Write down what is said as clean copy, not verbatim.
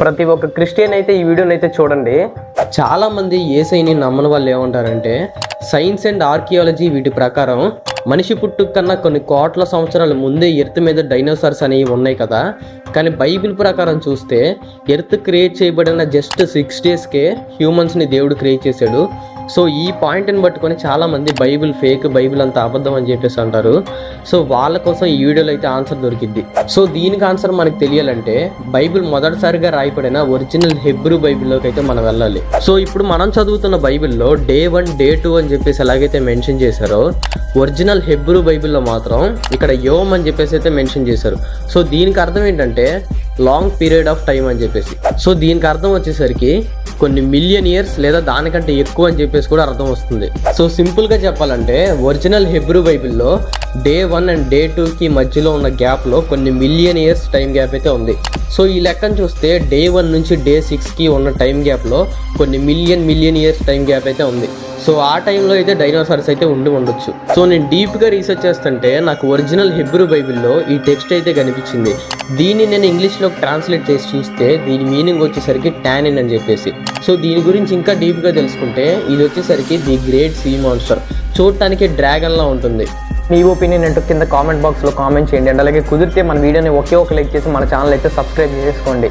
ప్రతి ఒక్క క్రిస్టియన్ అయితే ఈ వీడియోని అయితే చూడండి. చాలామంది యేసయ్యని నమ్మని వాళ్ళు ఏమంటారంటే సైన్స్ అండ్ ఆర్కియాలజీ వీటి ప్రకారం మనిషి పుట్టుక కన్నా కొన్ని కోట్ల సంవత్సరాల ముందే ఎర్త్ మీద డైనోసార్స్ అనేవి ఉన్నాయి కదా. కానీ బైబిల్ ప్రకారం చూస్తే ఎర్త్ క్రియేట్ చేయబడిన జస్ట్ 6 డేస్కే హ్యూమన్స్ని దేవుడు క్రియేట్ చేశాడు. సో ఈ పాయింట్ని పట్టుకొని చాలామంది బైబిల్ ఫేక్, బైబిల్ అంతా అబద్ధం అని చెప్పేసి అంటారు. సో వాళ్ళ కోసం ఈ వీడియోలో అయితే ఆన్సర్ దొరికింది. సో దీనికి ఆన్సర్ మనకు తెలియాలంటే బైబిల్ మొదటిసారిగా రాయబడిన ఒరిజినల్ హెబ్రూ బైబిల్లోకి అయితే మనం వెళ్ళాలి. సో ఇప్పుడు మనం చదువుతున్న బైబిల్లో Day 1 Day 2 అని చెప్పేసి ఎలాగైతే మెన్షన్ చేశారో ఒరిజినల్ హెబ్రూ బైబిల్లో మాత్రం ఇక్కడ యోమ్ అని చెప్పేసి అయితే మెన్షన్ చేశారు. సో దీనికి అర్థం ఏంటంటే లాంగ్ పీరియడ్ ఆఫ్ టైం అని చెప్పేసి. సో దీనికి అర్థం వచ్చేసరికి కొన్ని మిలియన్ ఇయర్స్ లేదా దానికంటే ఎక్కువ అని చెప్పేసి కూడా అర్థం వస్తుంది. సో సింపుల్గా చెప్పాలంటే ఒరిజినల్ హెబ్రూ బైబిల్లో Day 1 అండ్ Day 2కి మధ్యలో ఉన్న గ్యాప్లో కొన్ని మిలియన్ ఇయర్స్ టైం గ్యాప్ అయితే ఉంది. సో ఈ లెక్కను చూస్తే Day 1 నుంచి Day 6కి ఉన్న టైం గ్యాప్లో కొన్ని మిలియన్ ఇయర్స్ టైం గ్యాప్ అయితే ఉంది. సో ఆ టైంలో అయితే డైనోసార్స్ అయితే ఉండొచ్చు. సో నేను డీప్గా రీసెర్చ్ చేస్తుంటే నాకు ఒరిజినల్ హెబ్రూ బైబిల్లో ఈ టెక్స్ట్ అయితే కనిపించింది. దీన్ని నేను ఇంగ్లీష్లో ట్రాన్స్లేట్ చేసి చూస్తే దీని మీనింగ్ వచ్చేసరికి టానిన్ అని చెప్పేసి. సో దీని గురించి ఇంకా డీప్గా తెలుసుకుంటే ఇది వచ్చేసరికి ది గ్రేట్ సీ మాన్స్టర్, చూడటానికి డ్రాగన్లా ఉంటుంది. మీ ఒపీనియన్ ఏంటో కింద కామెంట్ బాక్స్లో కామెంట్ చేయండి. అండ్ అలాగే కుదిరితే మన వీడియోని ఒకే ఒక లైక్ చేసి మన ఛానల్ అయితే సబ్స్క్రైబ్ చేసుకోండి.